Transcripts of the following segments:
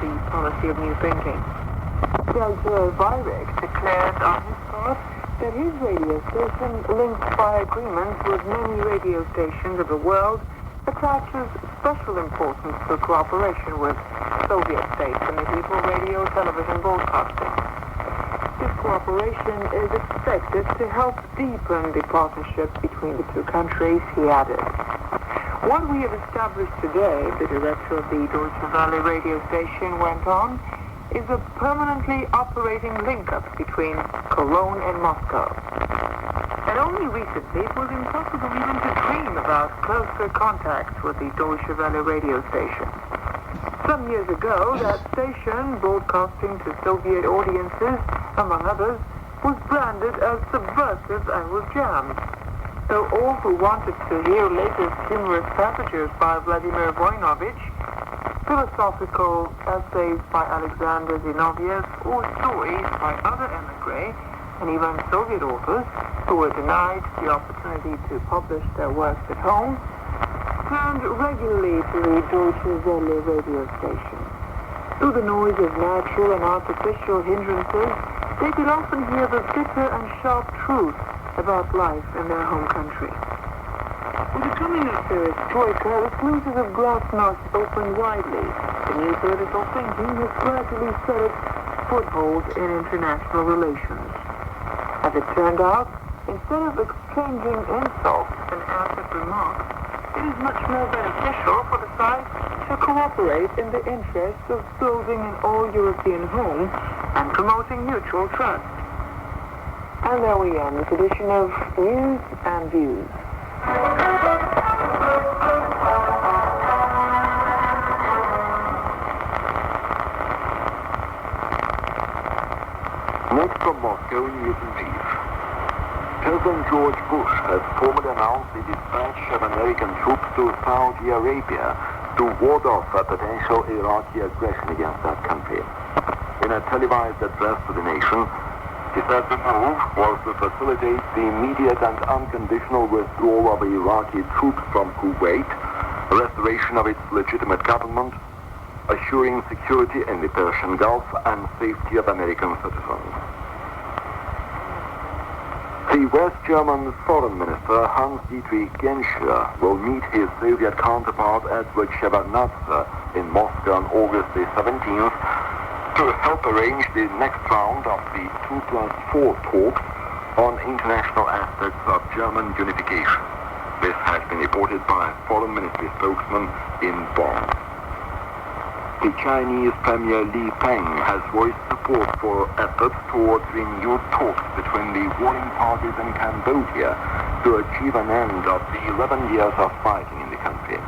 the policy of new thinking. Delta Virek declared on his part that his radio station, linked by agreement with many radio stations of the world, attaches special importance to cooperation with Soviet states in medieval radio television broadcasting. This cooperation is expected to help deepen the partnership between the two countries, he added. What we have established today, the director of the Deutsche Welle radio station went on, is a permanently operating link-up between Cologne and Moscow. And only recently it was impossible even to dream about closer contacts with the Deutsche Welle radio station. Some years ago, that station, broadcasting to Soviet audiences, among others, was branded as subversive and was jammed. So all who wanted to hear latest humorous passages by Vladimir Voinovich, philosophical essays by Alexander Zinoviev, or stories by other emigres, and even Soviet authors who were denied the opportunity to publish their works at home, turned regularly to the Deutsche Welle radio station. Through the noise of natural and artificial hindrances, they could often hear the bitter and sharp truth about life in their home country. With the coming of perestroika, the sluices of glasnost opened widely. The new political thinking has gradually set its foothold in international relations. As it turned out, instead of exchanging insults and acid remarks, it is much more beneficial for the sides to cooperate in the interest of building an all-European home and promoting mutual trust. And there we end this edition of News and Views. Next from Moscow, news in brief. President George Bush has formally announced the dispatch of American troops to Saudi Arabia to ward off a potential Iraqi aggression against that country. In a televised address to the nation, he said the move was to facilitate the immediate and unconditional withdrawal of Iraqi troops from Kuwait, restoration of its legitimate government, assuring security in the Persian Gulf, and safety of American citizens. The West German Foreign Minister Hans-Dietrich Genscher will meet his Soviet counterpart Edward Shevardnadze in Moscow on August the 17th to help arrange the next round of the 2+4 talks on international aspects of German unification. This has been reported by Foreign Ministry spokesman in Bonn. The Chinese Premier Li Peng has voiced support for efforts towards renewed talks between the warring parties in Cambodia to achieve an end of the 11 years of fighting in the country.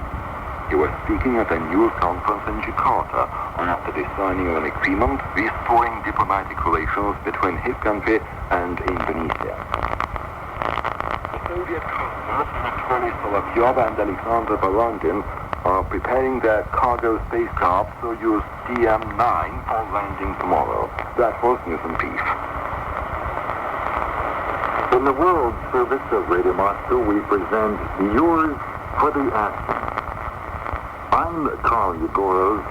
He was speaking at a news conference in Jakarta after the signing of an agreement restoring diplomatic relations between his country and Indonesia. The Soviet cosmonauts Anatoly Solovyov and Alexander Balangin are preparing their cargo spacecraft Soyuz TM-9 for landing tomorrow. That was News and Peace. In the World Service of Radio Moscow, we present Yours for the Asking. I'm Carl Yegorov,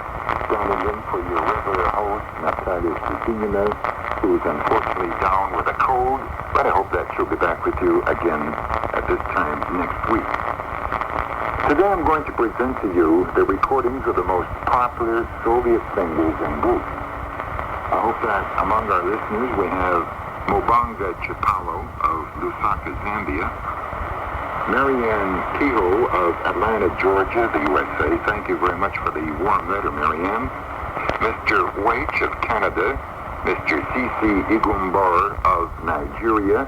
standing in for your regular host, Natalia Sukina, who is unfortunately down with a cold, but I hope that she'll be back with you again at this time next week. Today I'm going to present to you the recordings of the most popular Soviet singers and groups. I hope that among our listeners we have Mobanga Chipalo of Lusaka, Zambia, Marianne Kehoe of Atlanta, Georgia, the USA. Thank you very much for the warm letter, Marianne. Mr. Waich of Canada, Mr. C.C. Igumbar of Nigeria,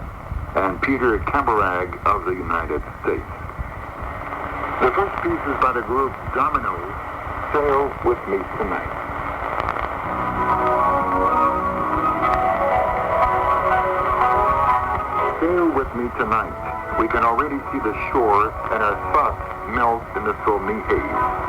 and Peter Kamarag of the United States. The first piece is by the group Dominoes, Sail With Me Tonight. Sail with me tonight. We can already see the shore and our thoughts melt in the filmy haze.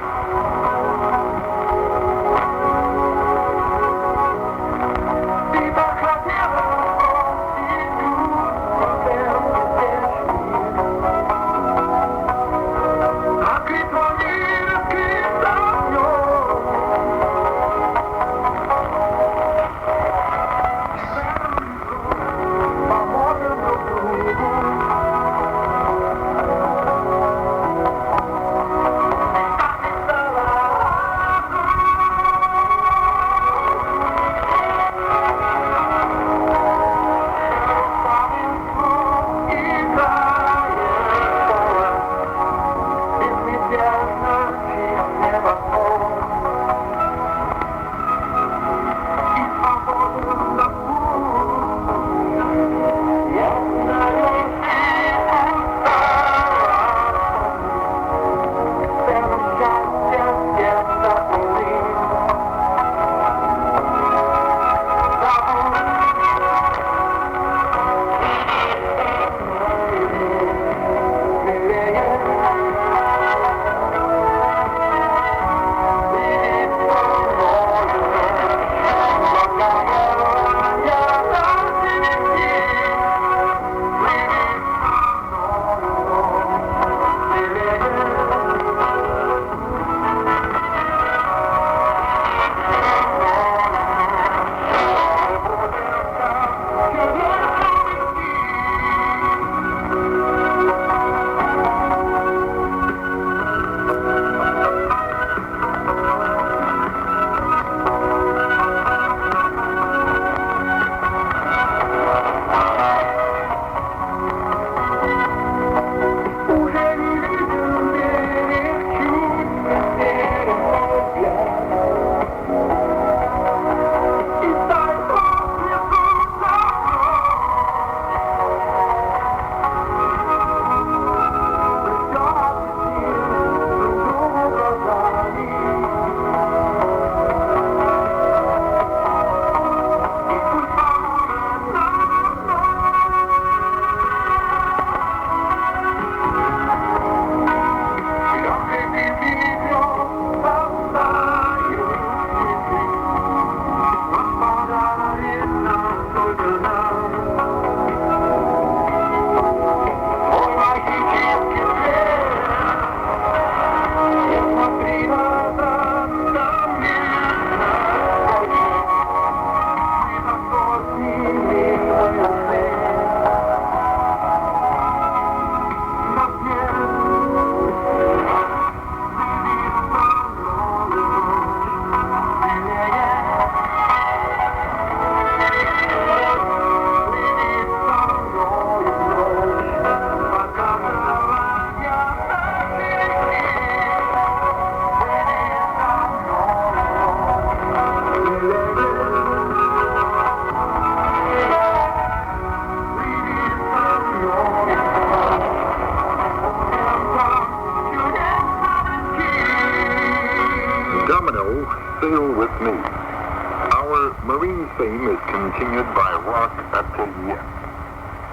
Sail With Me. Our marine theme is continued by Rock Atelier.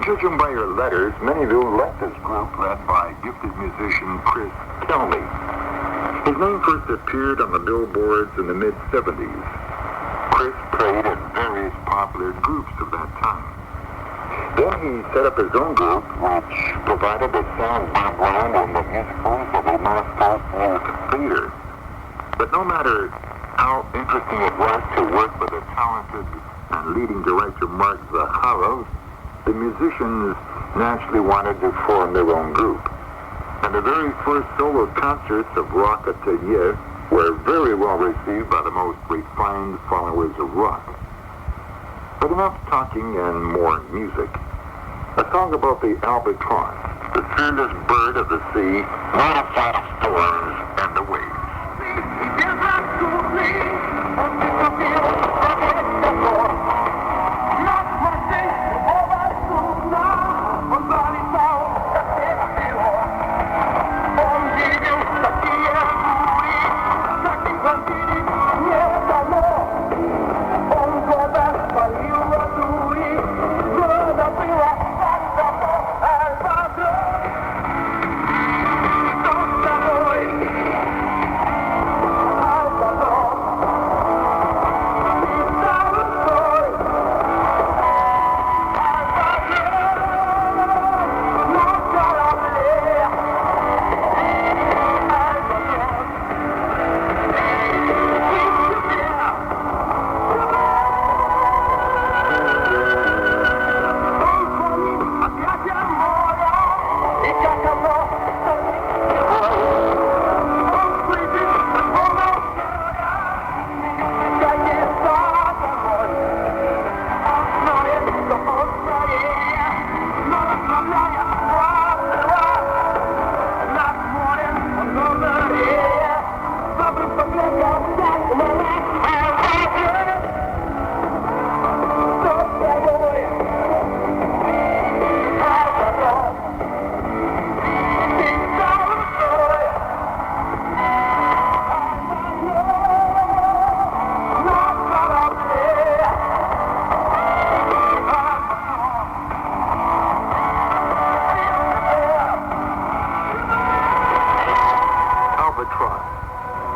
Judging by your letters, many of you left this group led by gifted musician Chris Kelmy. His name first appeared on the billboards in the mid-70s. Chris played in various popular groups of that time. Then he set up his own group, which provided the sound background and the musicals of the Moscow Music Theater. But no matter how interesting it was to work with the talented and leading director Mark Zaharoff, the musicians naturally wanted to form their own group. And the very first solo concerts of Rock Atelier were very well received by the most refined followers of rock. But enough talking and more music. A song about the albatross, the fearless bird of the sea, not afraid of storms and the waves.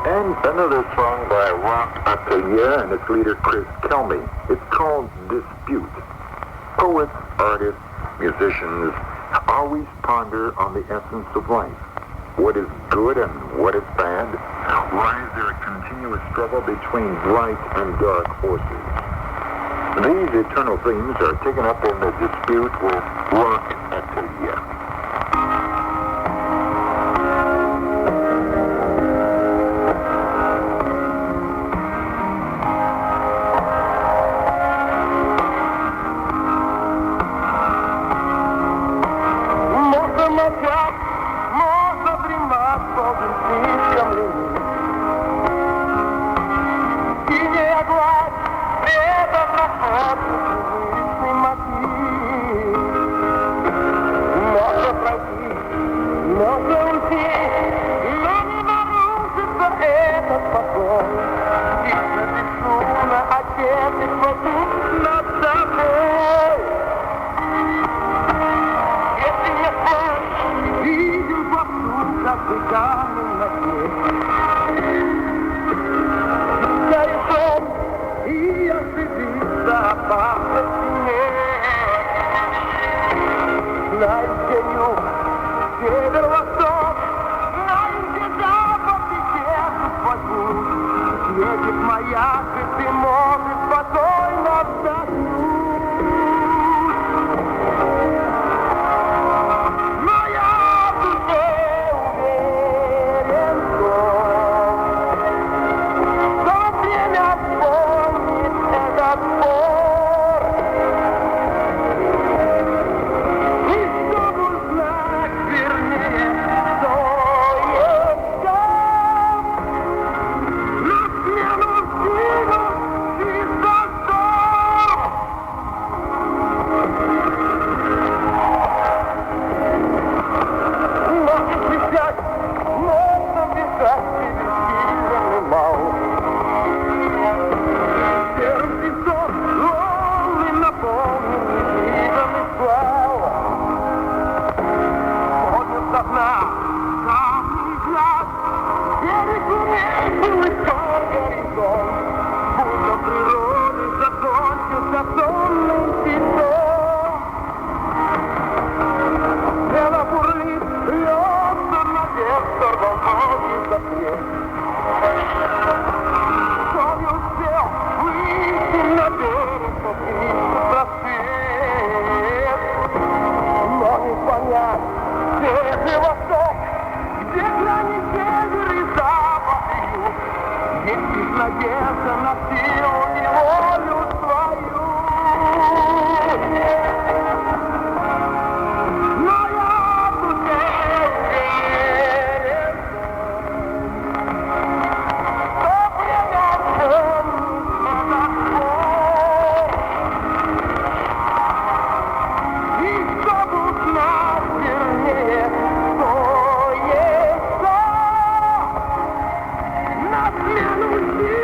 And another song by Rock Atelier and its leader Chris Kelmy. It's called Dispute. Poets, artists, musicians always ponder on the essence of life. What is good and what is bad? Why is there a continuous struggle between bright and dark forces? These eternal themes are taken up in the dispute with Rock Atelier. Надежда на силу и волю свою. Но я в душе верю, что время и чтобы узнать вернее, что есть на смену силу.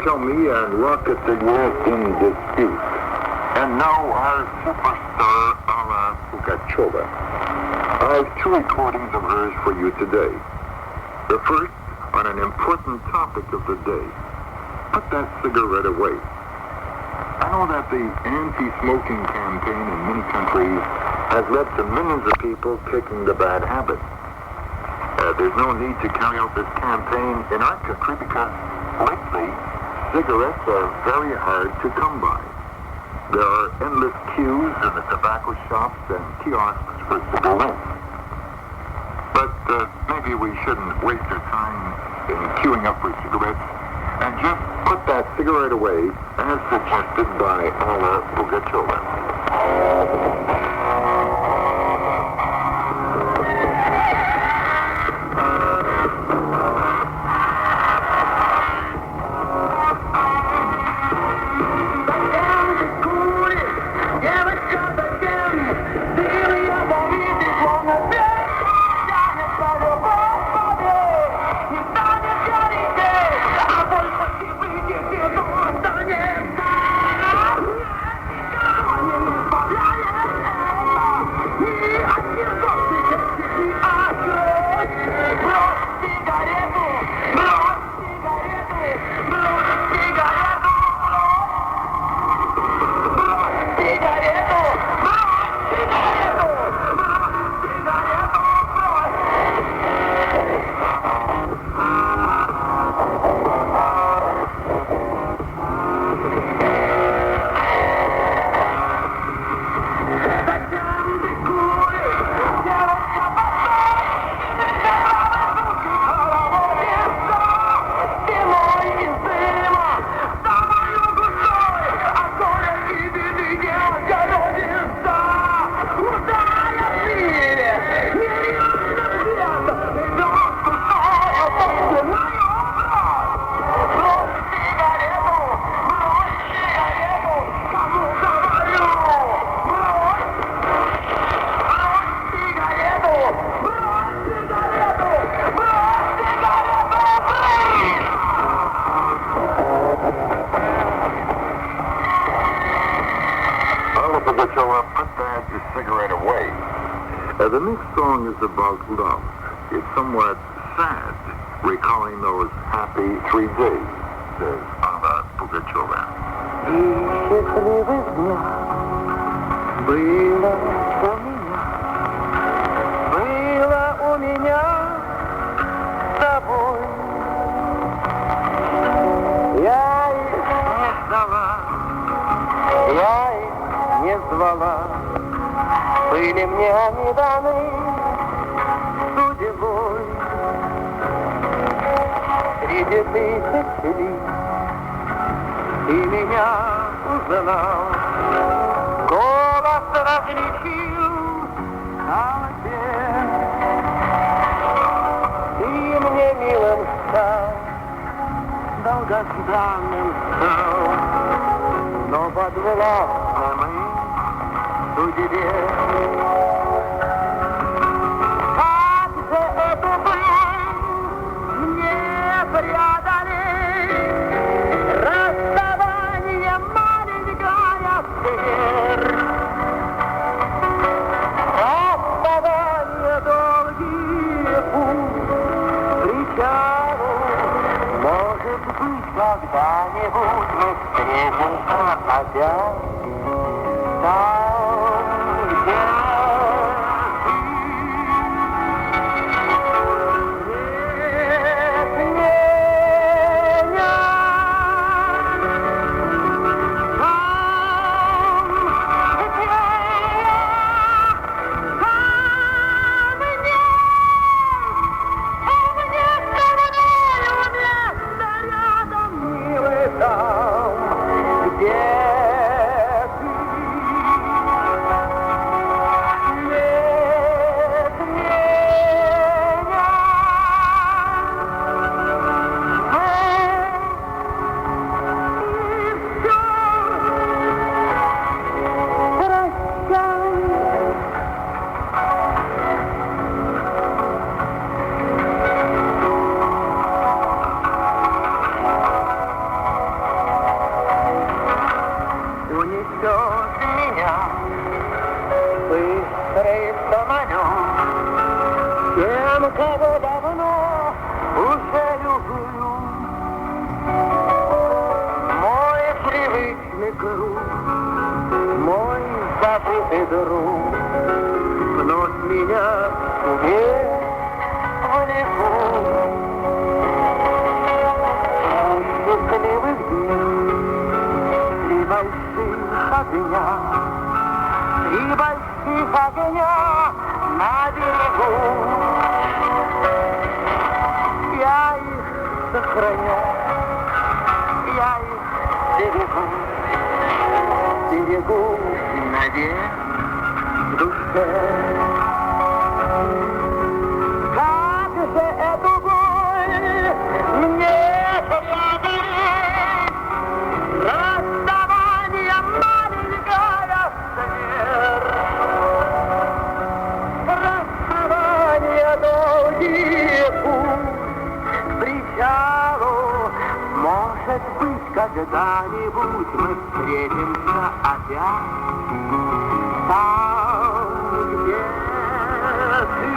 Tell me and rocket the world in dispute. And now our superstar, Alla Pugacheva. I have two recordings of hers for you today. The first on an important topic of the day. Put that cigarette away. I know that the anti-smoking campaign in many countries has led to millions of people kicking the bad habit. There's no need to carry out this campaign in our country because lately cigarettes are very hard to come by. There are endless queues in the tobacco shops and kiosks for cigarettes. But maybe we shouldn't waste our time in queuing up for cigarettes and just put that cigarette away as suggested by Alla Pugacheva. The next song is about love. It's somewhat sad, recalling those happy 3 days, says Alla Pugacheva. Счастливых дня было у меня с тобой. Я их не ждала, я их не звала. Были мне они даны судьбой. Среди тысяч лиц ты меня узнал. Голос различил ответ. Ты мне милым стал, долгожданным стал. Но подвела мы судьбе. Как же эту боль мне преодолеть? Расставание маленькая смерть. Расставание долгих причалу. Может быть, когда-нибудь мы встретимся опять там, где кого давно уже люблю. Мой привычный круг, мой забытый друг, вновь меня к себе влекут. Счастливых дней три больших огня, три больших огня на берегу. Я их сохраню, я их берегу надежд в душе. Как же эту боль мне преодолеть? Расставание маленькая смерть, расставание долгий путь к причалу. Может быть, когда-нибудь мы встретимся опять там, где ты.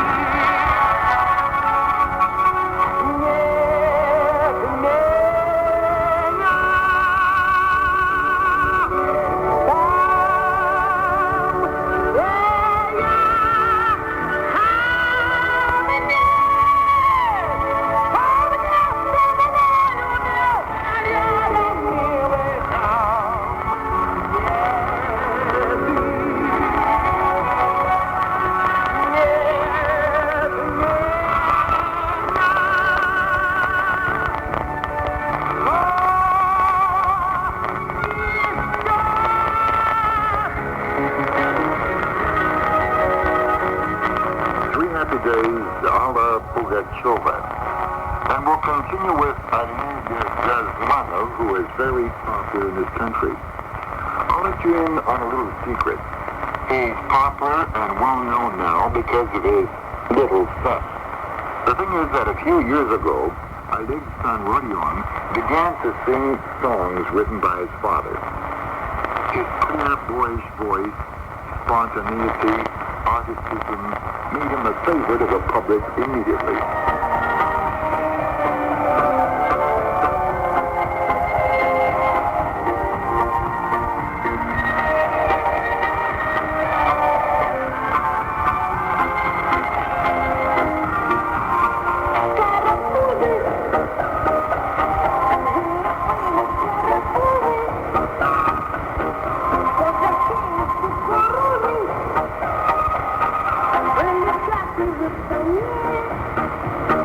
Нет меня там, где я. And we'll continue with Alina Gazmanov, who is very popular in this country. I'll let you in on a little secret. He's popular and well-known now because of his little stuff. The thing is that a few years ago, Oleg Sanrodion began to sing songs written by his father. His clear, boyish voice, spontaneity, artisticism made him a favorite of the public immediately. When the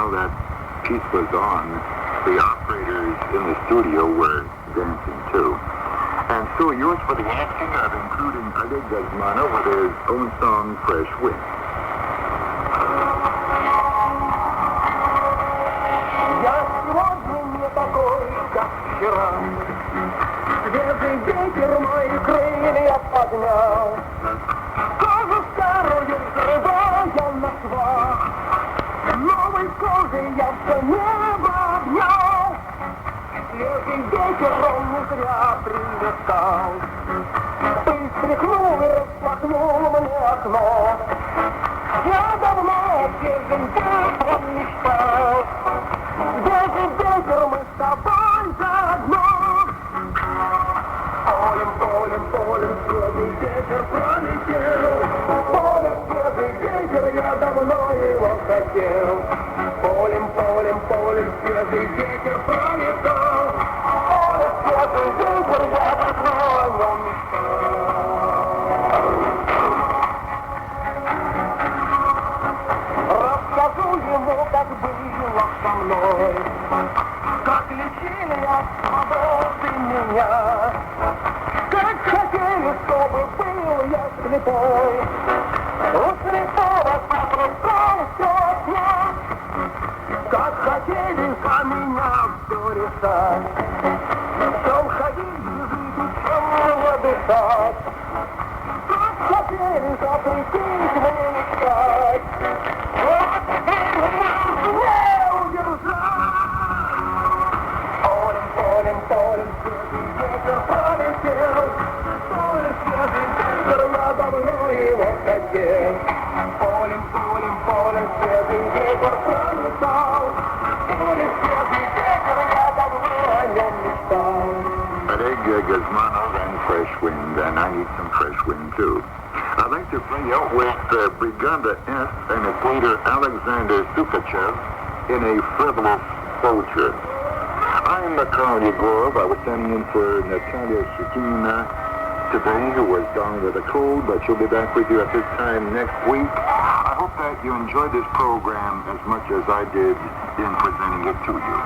while that piece was on, the operators in the studio were dancing too. And so yours for the acting of including Oleg Gazmanov with his own song, Fresh Wind. Я сегодня не такой, как вчера. Свежий ветер мои крылья поднял. Кожу старую взрывая на швах. Новой кожей я все небо обнял. Свежий ветер он не зря прилетал. Пыль стряхнул и распахнул мне окно. Я давно свежим ветром мечтал. Свежий ветер, мы с тобой заодно. Полем, полем, полем, свежий ветер пролетел. Полем, свежий ветер, я давно его хотел. Полем, полем, полем, свежий ветер пролетал. Полем, свежий ветер, я давно его мечтал. Расскажу ему, как было со мной, как лечили от свободы меня, как хотели, чтобы был я слепой. У слепого попрыгал все снег, как хотели за меня все решать, в чем ходить, жить и чем мне дышать, как хотели запретить мне мечтать. Вот теперь не удержать. Полем, полем, полем, свежий ветер пролетел. Полем, свежий ветер, я давно его хотел. Полем, полем, полем, свежий ветер пролетал. Полем, свежий ветер, я давно о нем мечтал. Oleg Gazmanov and Fresh Wind, and I need some fresh wind too. I'd like to play out with Brigada S and its leader Alexander Sukachev in a frivolous soldier. I'm Karl Yegorov. I was standing in for Natalia Shikina today, who was down with a cold, but she'll be back with you at this time next week. I hope that you enjoyed this program as much as I did in presenting it to you.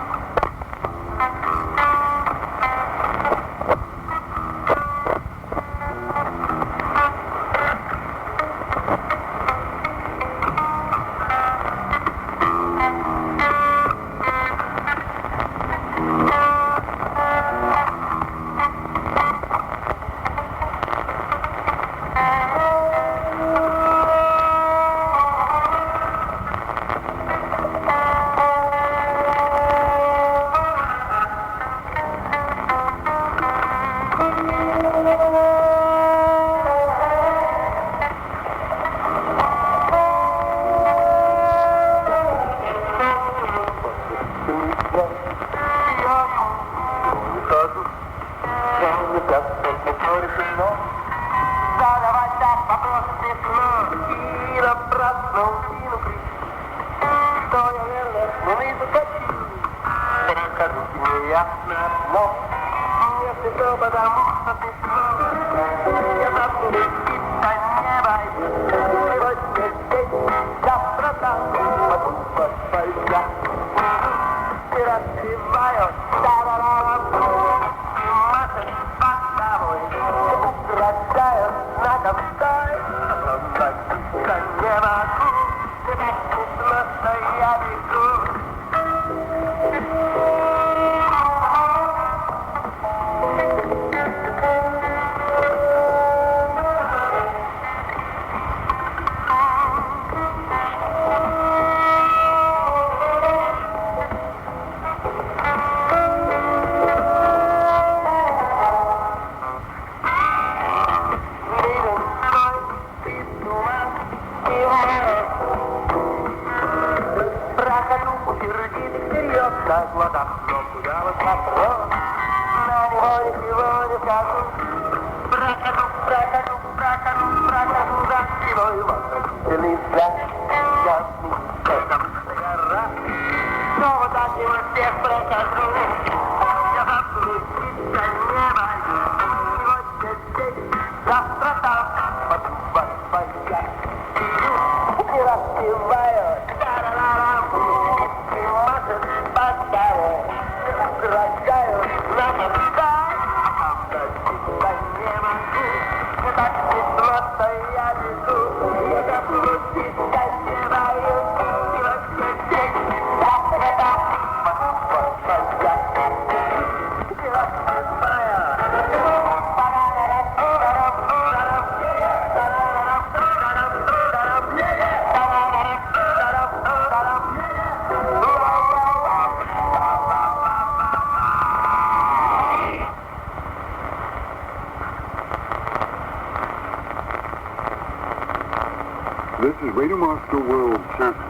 Radio Moscow World Circa.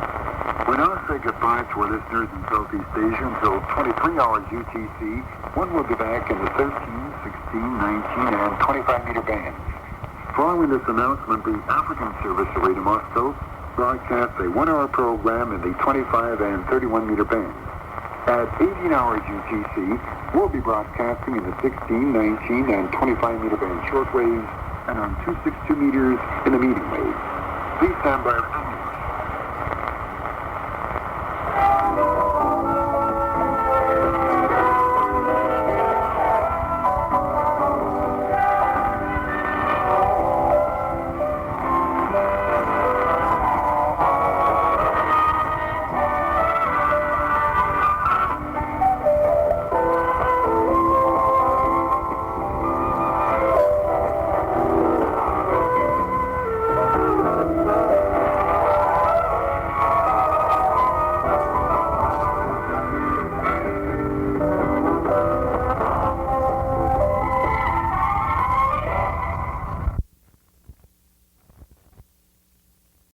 We now say goodbye to our listeners in Southeast Asia until 23 hours UTC. One will be back in the 13, 16, 19, and 25-meter bands. Following this announcement, the African service of Radio Moscow broadcasts a 1-hour program in the 25 and 31-meter bands. At 18 hours UTC, we'll be broadcasting in the 16, 19, and 25-meter band shortwaves and on 262 meters in the medium waves. Please stand by.